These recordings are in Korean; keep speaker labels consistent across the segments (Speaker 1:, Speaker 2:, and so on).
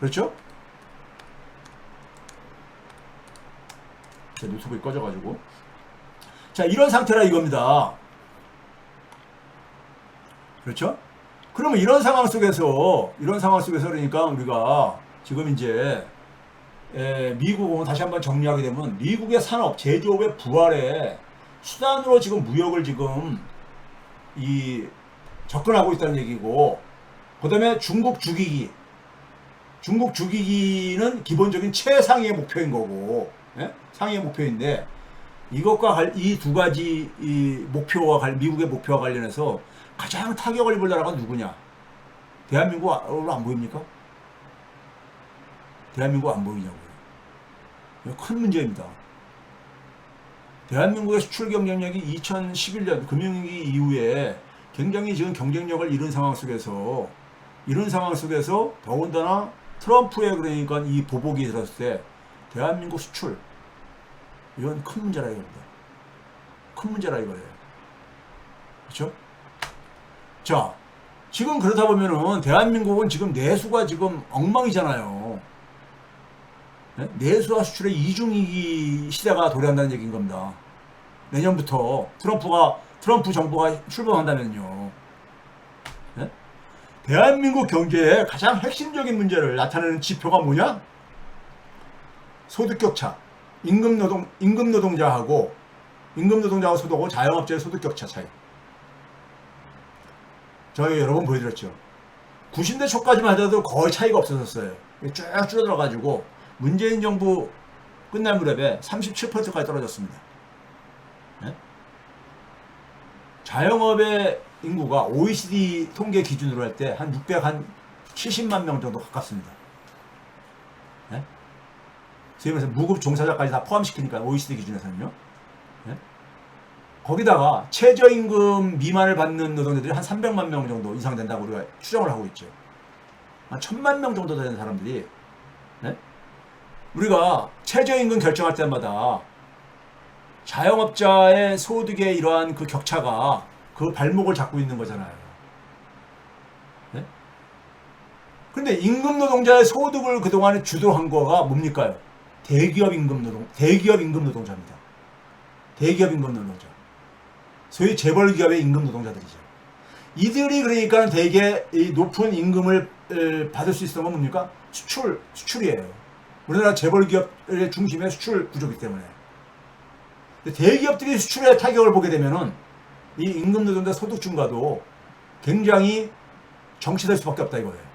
Speaker 1: 그렇죠? 제 노트북이 꺼져가지고. 자, 이런 상태라 이겁니다. 그렇죠? 그러면 이런 상황 속에서 그러니까 우리가 지금 이제 미국은 다시 한번 정리하게 되면 미국의 산업, 제조업의 부활에 수단으로 지금 무역을 지금 접근하고 있다는 얘기고, 그 다음에 중국 죽이기는 기본적인 최상위의 목표인 거고, 예? 상위의 목표인데, 이것과 이 두 가지 미국의 목표와 관련해서 가장 타격을 입을 나라가 누구냐? 대한민국으로 안 보입니까? 대한민국 안 보이냐고요. 이거 큰 문제입니다. 대한민국의 수출 경쟁력이 2011년 금융위기 이후에 굉장히 지금 경쟁력을 잃은 상황 속에서 더군다나 트럼프의 그러니까 이 보복이 들었을 때 대한민국 수출, 이건 큰 문제라 이겁니다. 큰 문제라 이거예요. 그렇죠? 자, 지금 그러다 보면은 대한민국은 지금 내수가 지금 엉망이잖아요. 네? 내수와 수출의 이중위기 시대가 도래한다는 얘기인 겁니다. 내년부터 트럼프 정부가 출범한다면요. 네? 대한민국 경제의 가장 핵심적인 문제를 나타내는 지표가 뭐냐? 소득격차. 임금노동자하고 소득하고 자영업자의 소득격차 차이. 저희 여러 번 보여드렸죠. 90대 초까지만 하더라도 거의 차이가 없어졌어요. 쭉 줄어들어가지고 문재인 정부 끝날 무렵에 37%까지 떨어졌습니다. 네? 자영업의 인구가 OECD 통계 기준으로 할 때 한 670만 명 정도 가깝습니다. 네? 소위 말해서 무급 종사자까지 다 포함시키니까 OECD 기준에서는요. 네? 거기다가 최저임금 미만을 받는 노동자들이 한 300만 명 정도 이상 된다고 우리가 추정을 하고 있죠. 한 1000만 명 정도 되는 사람들이, 네? 우리가 최저임금 결정할 때마다 자영업자의 소득의 이러한 그 격차가 그 발목을 잡고 있는 거잖아요. 네? 근데 임금 노동자의 소득을 그동안에 주도한 거가 뭡니까? 대기업 임금 노동자입니다. 대기업 임금 노동자. 소위 재벌 기업의 임금 노동자들이죠. 이들이 그러니까 되게 높은 임금을 받을 수 있었던 건 뭡니까? 수출이에요. 우리나라 재벌 기업의 중심의 수출 구조이기 때문에. 대기업들이 수출에 타격을 보게 되면은 이 임금 노동자 소득 증가도 굉장히 정체될 수밖에 없다 이거예요.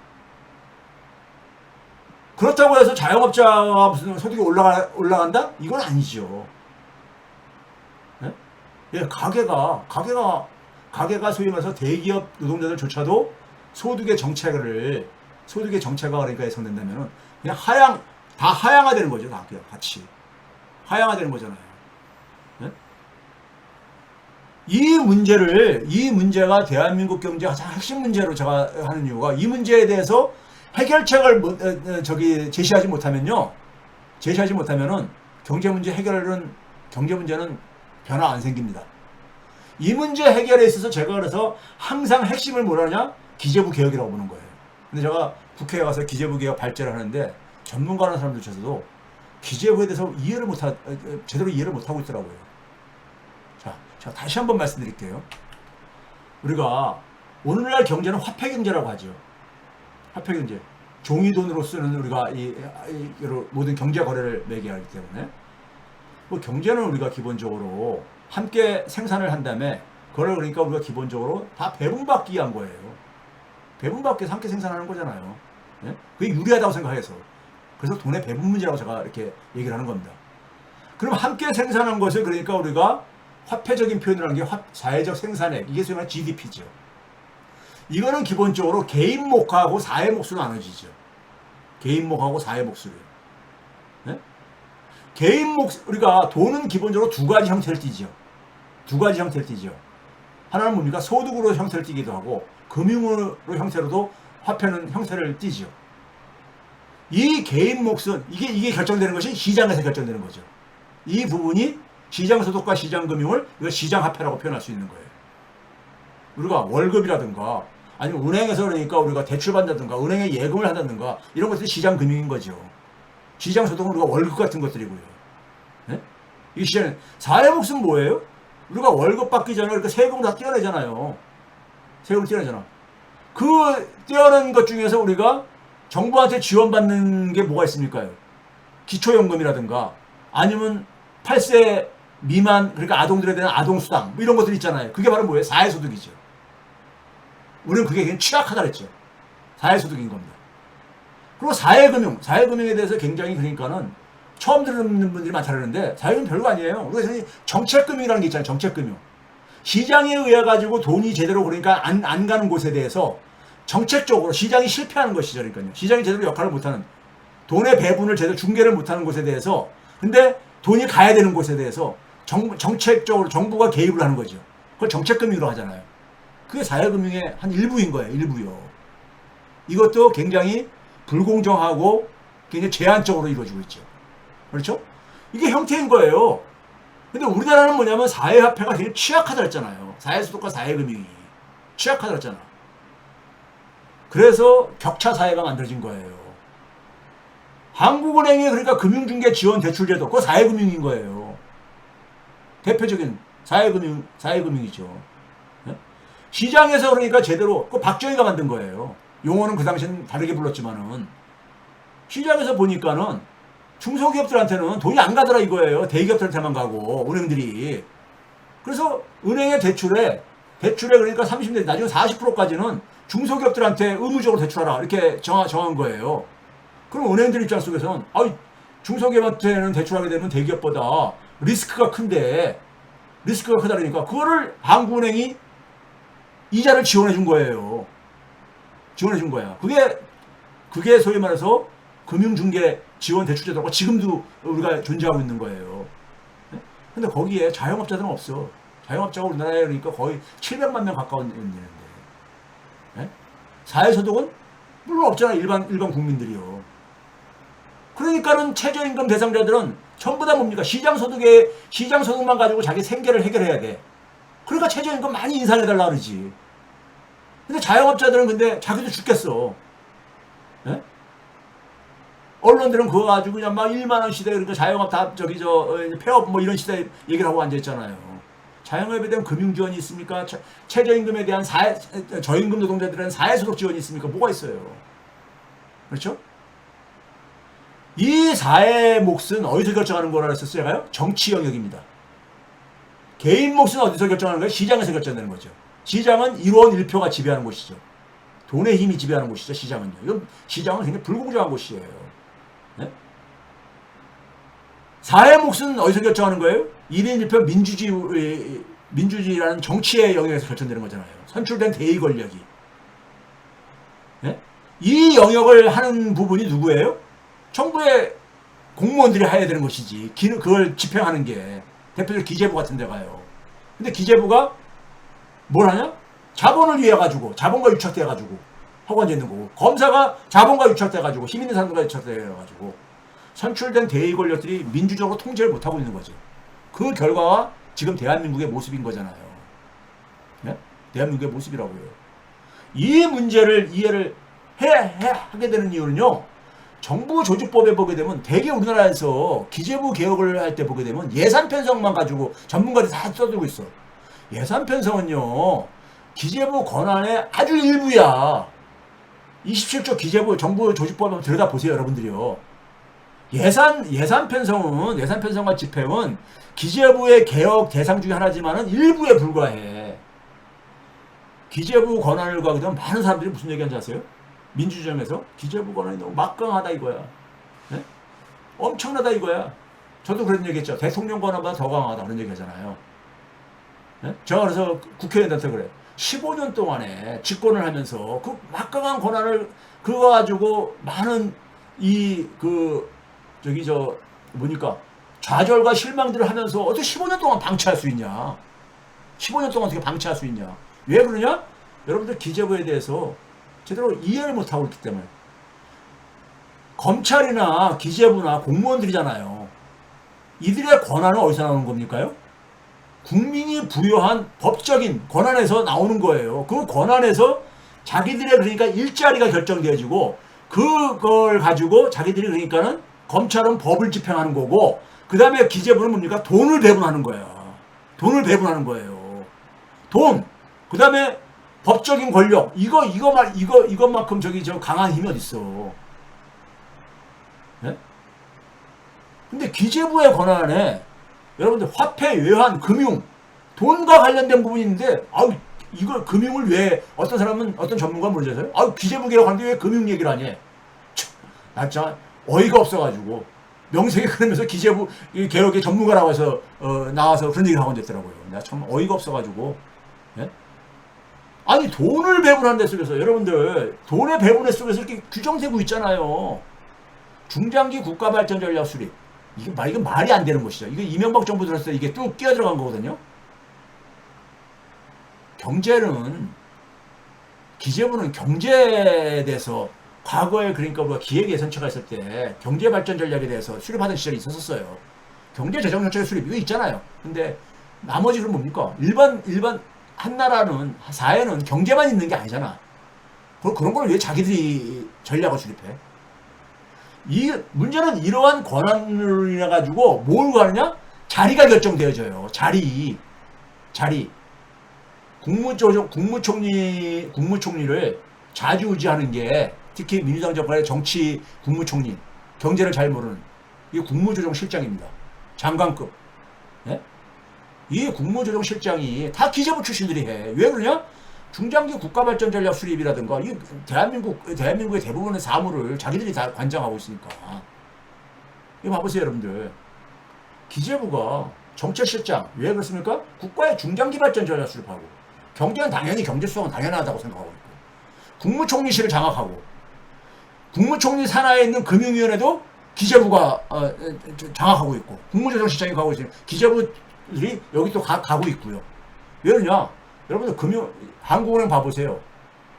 Speaker 1: 그렇다고 해서 자영업자가 무슨 소득이 올라간다? 이건 아니죠. 네? 예, 가게가 소위 말해서 대기업 노동자들조차도 소득의 정체가 그러니까 예상된다면은 그냥 다 하향화되는 거죠. 다 같이 하향화되는 거잖아요. 네? 이 문제가 대한민국 경제 가장 핵심 문제로 제가 하는 이유가 이 문제에 대해서 해결책을 제시하지 못하면은 경제 문제는 변화 안 생깁니다. 이 문제 해결에 있어서 제가 그래서 항상 핵심을 뭐라냐? 기재부 개혁이라고 보는 거예요. 근데 제가 국회에 가서 기재부 개혁 발제를 하는데 전문가라는 사람들조차도 기재부에 대해서 제대로 이해를 못하고 있더라고요. 자, 제가 다시 한번 말씀드릴게요. 우리가 오늘날 경제는 화폐 경제라고 하죠. 화폐 경제. 종이 돈으로 쓰는 우리가 모든 경제 거래를 매개하기 때문에 경제는 우리가 기본적으로 함께 생산을 한 다음에 그걸 그러니까 우리가 기본적으로 다 배분받기 위한 거예요. 배분받기 위해서 함께 생산하는 거잖아요. 네? 그게 유리하다고 생각해서. 그래서 돈의 배분 문제라고 제가 이렇게 얘기를 하는 겁니다. 그럼 함께 생산한 것을 그러니까 우리가 화폐적인 표현을 하는 게 사회적 생산액, 이게 소위 말하는 GDP죠. 이거는 기본적으로 개인 몫하고 사회 몫으로 나눠지죠. 개인 몫하고 사회 몫으로요. 네? 개인 몫, 우리가 돈은 기본적으로 두 가지 형태를 띠죠. 하나는 뭡니까? 소득으로 형태를 띠기도 하고, 금융으로 형태로도 화폐는 형태를 띠죠. 이 개인 몫은, 이게 결정되는 것이 시장에서 결정되는 거죠. 이 부분이 시장소득과 시장금융을 이거 시장화폐라고 표현할 수 있는 거예요. 우리가 월급이라든가 아니면 은행에서 그러니까 우리가 대출받는다든가 은행에 예금을 한다든가 이런 것들이 시장금융인 거죠. 시장소득은 우리가 월급 같은 것들이고요. 네? 이 시장 사회복지는 뭐예요? 우리가 월급 받기 전에 그러니까 세금을 다 떼어내잖아요. 세금을 떼어내잖아. 그 떼어낸 것 중에서 우리가 정부한테 지원받는 게 뭐가 있습니까? 기초연금이라든가 아니면 8세 미만 그러니까 아동들에 대한 아동수당 뭐 이런 것들 있잖아요. 그게 바로 뭐예요? 사회소득이죠. 우리는 그게 그냥 취약하다 그랬죠. 사회소득인 겁니다. 그리고 사회금융에 대해서 굉장히 그러니까는 처음 듣는 분들이 많다 그러는데 사회금융 별거 아니에요. 우리가 정책금융이라는 게 있잖아요. 정책금융. 시장에 의해 가지고 돈이 제대로 그러니까 안 가는 곳에 대해서 정책적으로 시장이 실패하는 것이죠. 그러니까요. 시장이 제대로 역할을 못하는 돈의 배분을 제대로 중개를 못하는 곳에 대해서 근데 돈이 가야 되는 곳에 대해서 정책적으로 정부가 개입을 하는 거죠. 그걸 정책금융으로 하잖아요. 그게 사회금융의 한 일부인 거예요. 일부요. 이것도 굉장히 불공정하고 굉장히 제한적으로 이루어지고 있죠. 그렇죠? 이게 형태인 거예요. 근데 우리나라는 뭐냐면 사회화폐가 굉장히 취약하다 그랬잖아요. 사회소득과 사회금융이 취약하다 그랬잖아. 그래서 격차 사회가 만들어진 거예요. 한국은행의 그러니까 금융중개 지원 대출제도 그거 사회금융인 거예요. 대표적인 사회금융이죠. 네? 시장에서 그러니까 제대로 그 박정희가 만든 거예요. 용어는 그 당시에는 다르게 불렀지만은 시장에서 보니까는 중소기업들한테는 돈이 안 가더라 이거예요. 대기업들한테만 가고 은행들이. 그래서 은행의 대출에 그러니까 30년 나중에 40%까지는 중소기업들한테 의무적으로 대출하라 이렇게 정한 거예요. 그럼 은행들 입장 속에서는 중소기업한테는 대출하게 되면 대기업보다 리스크가 크다 그러니까 그거를 한국은행이 이자를 지원해 준 거예요. 지원해 준 거야. 그게 소위 말해서 금융중개 지원 대출제도가 지금도 우리가 존재하고 있는 거예요. 근데 거기에 자영업자들은 없어. 자영업자가 우리나라에 그러니까 거의 700만 명 가까운 있는데. 네? 사회소득은 물론 없잖아. 일반 국민들이요. 그러니까는 최저임금 대상자들은 전부 다 뭡니까? 시장소득만 가지고 자기 생계를 해결해야 돼. 그러니까 최저임금 많이 인상해달라 그러지. 근데 자영업자들은 근데 자기도 죽겠어. 네? 언론들은 그거 가지고 그냥 막 1만원 시대 그러니까 자영업 다 폐업 뭐 이런 시대 얘기를 하고 앉아있잖아요. 자영업에 대한 금융지원이 있습니까? 최저임금에 대한 저임금 노동자들에 대한 사회소득 지원이 있습니까? 뭐가 있어요? 그렇죠? 이 사회 몫은 어디서 결정하는 거라 했었어요? 제가요? 정치 영역입니다. 개인 몫은 어디서 결정하는 거예요? 시장에서 결정되는 거죠. 시장은 1원 1표가 지배하는 곳이죠. 돈의 힘이 지배하는 곳이죠. 시장은요. 이건 시장은 굉장히 불공정한 곳이에요. 네? 사회 몫은 어디서 결정하는 거예요? 1인 1표 민주주의라는 정치의 영역에서 결정되는 거잖아요. 선출된 대의 권력이. 네? 이 영역을 하는 부분이 누구예요? 정부의 공무원들이 해야 되는 것이지. 그걸 집행하는 게 대표적으로 기재부 같은 데 가요. 근데 기재부가 뭘 하냐? 자본을 위해 가지고 자본과 유착돼 가지고 하고 앉아 있는 거고 검사가 자본과 유착돼 가지고 힘 있는 사람들과 유착돼 가지고 선출된 대의 권력들이 민주적으로 통제를 못 하고 있는 거죠. 그 결과가 지금 대한민국의 모습인 거잖아요. 네? 대한민국의 모습이라고요. 이 문제를 이해를 하게 되는 이유는요. 정부 조직법에 보게 되면 대개 우리나라에서 기재부 개혁을 할 때 보게 되면 예산 편성만 가지고 전문가들이 다 써들고 있어. 예산 편성은요. 기재부 권한의 아주 일부야. 27조 기재부 정부 조직법 한번 들여다보세요. 여러분들이요. 예산 편성과 집행은 기재부의 개혁 대상 중에 하나지만은 일부에 불과해. 기재부 권한을 가게 되면 많은 사람들이 무슨 얘기하는지 아세요? 민주정에서 기재부 권한이 너무 막강하다 이거야. 네? 엄청나다 이거야. 저도 그런 얘기했죠. 대통령 권한보다 더 강하다 그런 얘기하잖아요. 네? 제가 그래서 국회의원한테 그래. 15년 동안에 집권을 하면서 그 막강한 권한을 그거 가지고 많은 좌절과 실망들을 하면서 어떻게 15년 동안 방치할 수 있냐? 15년 동안 어떻게 방치할 수 있냐? 왜 그러냐? 여러분들 기재부에 대해서 제대로 이해를 못하고 있기 때문에. 검찰이나 기재부나 공무원들이잖아요. 이들의 권한은 어디서 나오는 겁니까요? 국민이 부여한 법적인 권한에서 나오는 거예요. 그 권한에서 자기들의 그러니까 일자리가 결정되어지고 그걸 가지고 자기들이 그러니까는 검찰은 법을 집행하는 거고 그 다음에 기재부는 뭡니까? 돈을 배분하는 거야. 돈을 배분하는 거예요. 돈. 그 다음에 법적인 권력. 이것만큼 저 강한 힘이 어딨어. 예? 근데 기재부의 권한에 여러분들 화폐, 외환, 금융, 돈과 관련된 부분이 있는데, 아우, 이걸 금융을 왜, 어떤 사람은, 어떤 전문가 모르겠어요? 아우, 기재부 개혁하는데 왜 금융 얘기를 하니? 나 진짜 어이가 없어가지고, 명색이 그러면서 기재부 개혁의 전문가라고 해서, 나와서 그런 얘기를 하고 있더라고요. 내가 참 어이가 없어가지고, 예? 아니, 돈을 배분하는 데 속에서, 여러분들, 돈의 배분의 속에서 이렇게 규정되고 있잖아요. 중장기 국가발전 전략 수립. 이게 말이 안 되는 것이죠. 이게 이명박 정부 들었을 때 이게 뚝 끼어 들어간 거거든요. 경제는, 기재부는 경제에 대해서 과거에 그러니까 우리가 기획예산처가 있을 때 경제발전 전략에 대해서 수립하던 시절이 있었어요. 경제재정정책의 수립, 이거 있잖아요. 근데 나머지 그럼 뭡니까? 일반, 한 나라는, 사회는 경제만 있는 게 아니잖아. 그런 걸 왜 자기들이 전략을 수립해? 이 문제는 이러한 권한으로 인해 가지고 뭘 하느냐? 자리가 결정되어져요. 자리. 국무총리를 좌지우지하는 게 특히 민주당 정권의 정치 국무총리, 경제를 잘 모르는 이게 국무조정실장입니다. 장관급. 예? 이 국무조정실장이 다 기재부 출신들이 해. 왜 그러냐? 중장기 국가발전 전략 수립이라든가 이 대한민국의 대부분의 사무를 자기들이 다 관장하고 있으니까. 이거 봐보세요, 여러분들. 기재부가 정책실장 왜 그렇습니까? 국가의 중장기 발전 전략 수립하고 경제는 당연히 경제수석은 당연하다고 생각하고 있고 국무총리실을 장악하고 국무총리 산하에 있는 금융위원회도 기재부가 장악하고 있고 국무조정실장이 가고 있으니 기재부들이 여기 또 가고 있고요. 왜 그러냐? 여러분들 한국은행 봐보세요.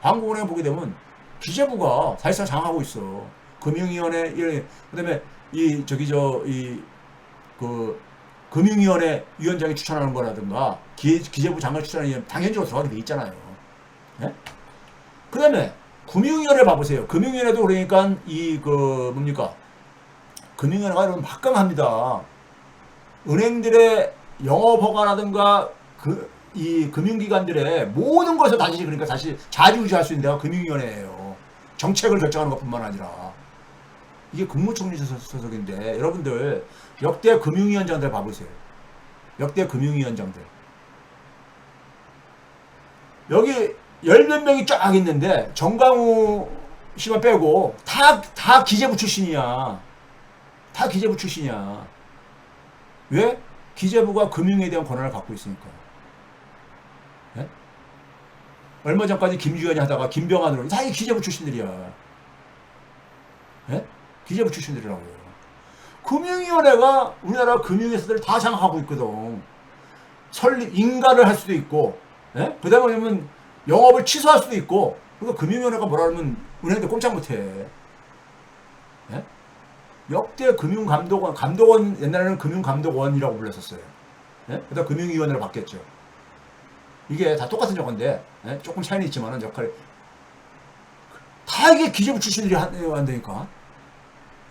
Speaker 1: 한국은행 보게 되면 기재부가 사실상 장악하고 있어. 금융위원회 그다음에 금융위원회 위원장이 추천하는 거라든가 기재부 장관 추천하는 당연적으로 들어가게 돼 있잖아요. 네? 그 다음에 금융위원회 봐보세요. 금융위원회도 그러니까 금융위원회가 여러분 막강합니다. 은행들의 영업허가라든가 이 금융기관들의 모든 것을 다시 좌지우지할 수 있는 데가 금융위원회예요. 정책을 결정하는 것뿐만 아니라 이게 국무총리 소속인데 여러분들 역대 금융위원장들 봐보세요. 역대 금융위원장들 여기 열 몇 명이 쫙 있는데 정강우 씨만 빼고 다 기재부 출신이야. 다 기재부 출신이야. 왜? 기재부가 금융에 대한 권한을 갖고 있으니까. 네? 얼마 전까지 김주현이 하다가 김병환으로 다 기재부 출신들이야. 네? 기재부 출신들이라고요. 금융위원회가 우리나라 금융회사들 다 장악하고 있거든. 인가를 할 수도 있고, 네? 그 다음에 그러면 영업을 취소할 수도 있고, 그러니까 금융위원회가 뭐라 하면 은행들 꼼짝 못해. 네? 역대 감독원, 옛날에는 금융감독원이라고 불렀었어요. 네? 그다음 금융위원회로 바뀌었죠. 이게 다 똑같은 역할인데, 네? 조금 차이는 있지만은 역할이. 다 이게 기재부 출신들이 한다니까.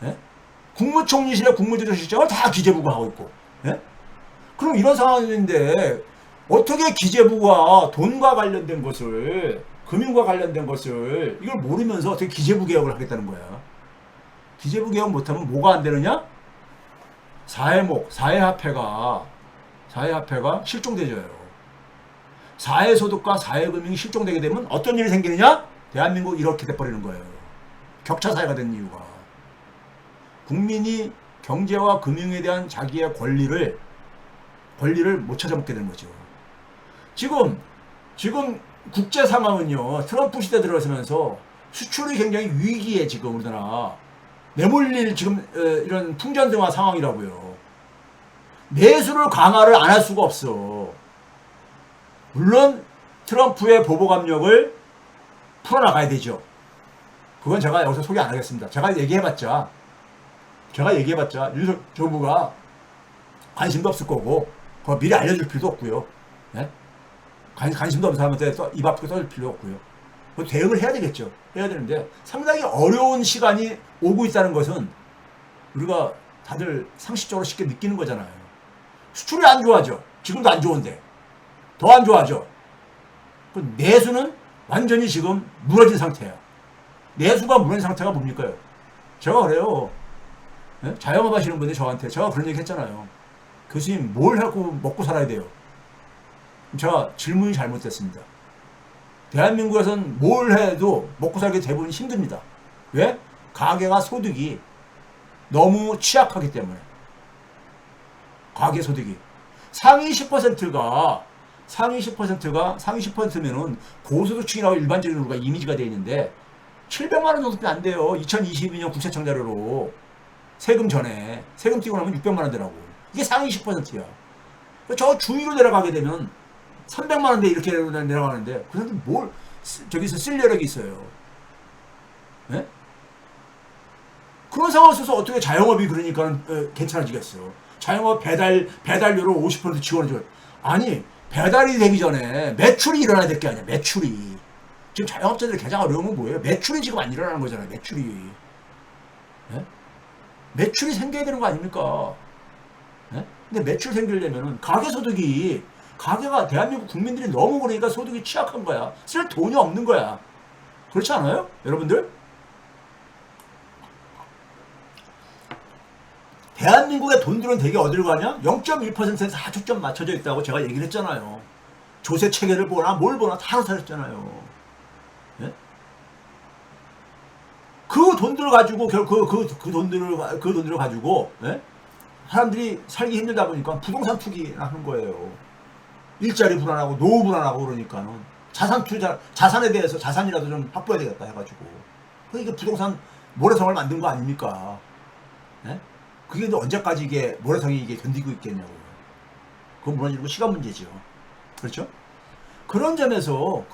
Speaker 1: 네? 국무총리실의 국무조정실장을 다 기재부가 하고 있고. 네? 그럼 이런 상황인데, 어떻게 기재부가 돈과 관련된 것을, 금융과 관련된 것을, 이걸 모르면서 어떻게 기재부 개혁을 하겠다는 거야. 기재부 개혁 못하면 뭐가 안 되느냐? 사회화폐가 실종되져요. 사회소득과 사회금융이 실종되게 되면 어떤 일이 생기느냐? 대한민국 이렇게 돼버리는 거예요. 격차 사회가 된 이유가. 국민이 경제와 금융에 대한 자기의 권리를 못 찾아먹게 되는 거죠. 지금 국제 상황은요, 트럼프 시대 들어서면서 수출이 굉장히 위기에 지금 우리나라 내몰릴 지금 이런 풍전등화 상황이라고요. 내수를 강화를 안 할 수가 없어. 물론 트럼프의 보복 압력을 풀어나가야 되죠. 그건 제가 여기서 소개 안 하겠습니다. 제가 얘기해봤자 윤석 정부가 관심도 없을 거고 그거 미리 알려줄 필요도 없고요. 네? 관심도 없는 사람한테 입 아프게 써줄 필요 없고요. 대응을 해야 되겠죠. 해야 되는데 상당히 어려운 시간이 오고 있다는 것은 우리가 다들 상식적으로 쉽게 느끼는 거잖아요. 수출이 안 좋아져. 지금도 안 좋은데 더 안 좋아져. 내수는 완전히 지금 무너진 상태야. 내수가 무너진 상태가 뭡니까? 제가 그래요. 네? 자영업 하시는 분들이 저한테 제가 그런 얘기 했잖아요. 교수님 뭘 하고 먹고 살아야 돼요? 제가 질문이 잘못됐습니다. 대한민국에선 뭘 해도 먹고 살기 대부분 힘듭니다. 왜? 가계가 소득이 너무 취약하기 때문에. 가계 소득이. 상위 10%가 상위 10%면은 고소득층이라고 일반적으로 우리가 이미지가 되어 있는데 700만 원 정도밖에 안 돼요. 2022년 국세청 자료로 세금 전에 세금 띄고 나면 600만 원 되라고. 이게 상위 10%야. 저 중위로 내려가게 되면 300만 원대 이렇게 내려가는데 그 사람들 뭘 저기서 쓸 여력이 있어요. 네? 그런 상황을 써서 어떻게 자영업이 그러니까 괜찮아지겠어. 자영업 배달료로 50% 지원해줘. 아니 배달이 되기 전에 매출이 일어나야 될 게 아니야. 매출이. 지금 자영업자들 가장 어려운 건 뭐예요? 매출이 지금 안 일어나는 거잖아요. 매출이. 네? 매출이 생겨야 되는 거 아닙니까? 네? 근데 매출 생기려면은 가계가 대한민국 국민들이 너무 그러니까 소득이 취약한 거야. 쓸 돈이 없는 거야. 그렇지 않아요? 여러분들? 대한민국의 돈들은 되게 어디로 가냐? 0.1%에서 다 초점 맞춰져 있다고 제가 얘기를 했잖아요. 조세 체계를 보나 뭘 보나 다 알아서 예? 그 돈들을 가지고 그 돈들을 가지고 예? 사람들이 살기 힘들다 보니까 부동산 투기를 하는 거예요. 일자리 불안하고 노후 불안하고 그러니까는 자산에 대해서 자산이라도 좀 확보해야 되겠다 해가지고 그러니까 부동산 모래성을 만든 거 아닙니까? 예? 그게 언제까지 이게 모래성이 이게 견디고 있겠냐고요. 그건 무너지고 시간 문제죠. 그렇죠? 그런 점에서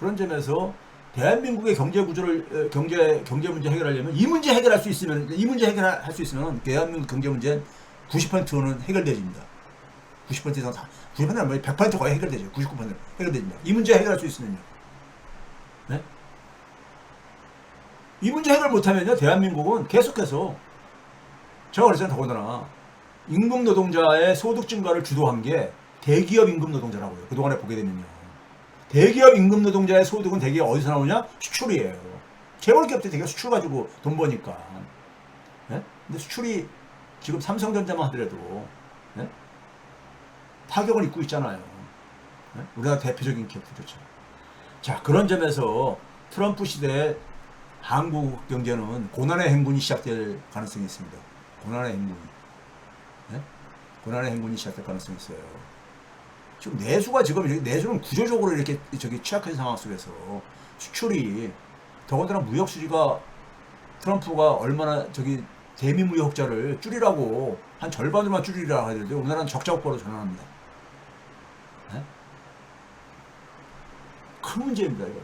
Speaker 1: 대한민국의 경제 구조를 경제 문제 해결하려면 이 문제 해결할 수 있으면 대한민국 경제 문제는 90%는 해결되집니다. 90% 이상 다 90%는 아니면 100% 거의 해결되죠. 99% 해결됩니다. 이 문제 해결할 수 있으면요. 네? 이 문제 해결 못하면요 대한민국은 계속해서 제가 그랬잖아요. 더군다나 임금 노동자의 소득 증가를 주도한 게 대기업 임금 노동자라고요. 그동안에 보게 되면요. 대기업 임금 노동자의 소득은 대개 어디서 나오냐? 수출이에요. 재벌기업들이 대개 수출 가지고 돈 버니까. 네? 근데 수출이 지금 삼성전자만 하더라도 네? 타격을 입고 있잖아요. 네? 우리나라 대표적인 기업들이죠. 자, 그런 점에서 트럼프 시대에 한국 경제는 고난의 행군이 시작될 가능성이 있습니다. 고난의 행군. 네? 고난의 행군이 시작될 가능성이 있어요. 지금 내수는 구조적으로 이렇게 취약한 상황 속에서 수출이 더군다나 무역 수지가 트럼프가 얼마나 대미 무역 흑자를 줄이라고 한 절반으로만 줄이라고 하는데 우리나라는 적자 국가로 전환합니다. 네? 큰 문제입니다, 이거.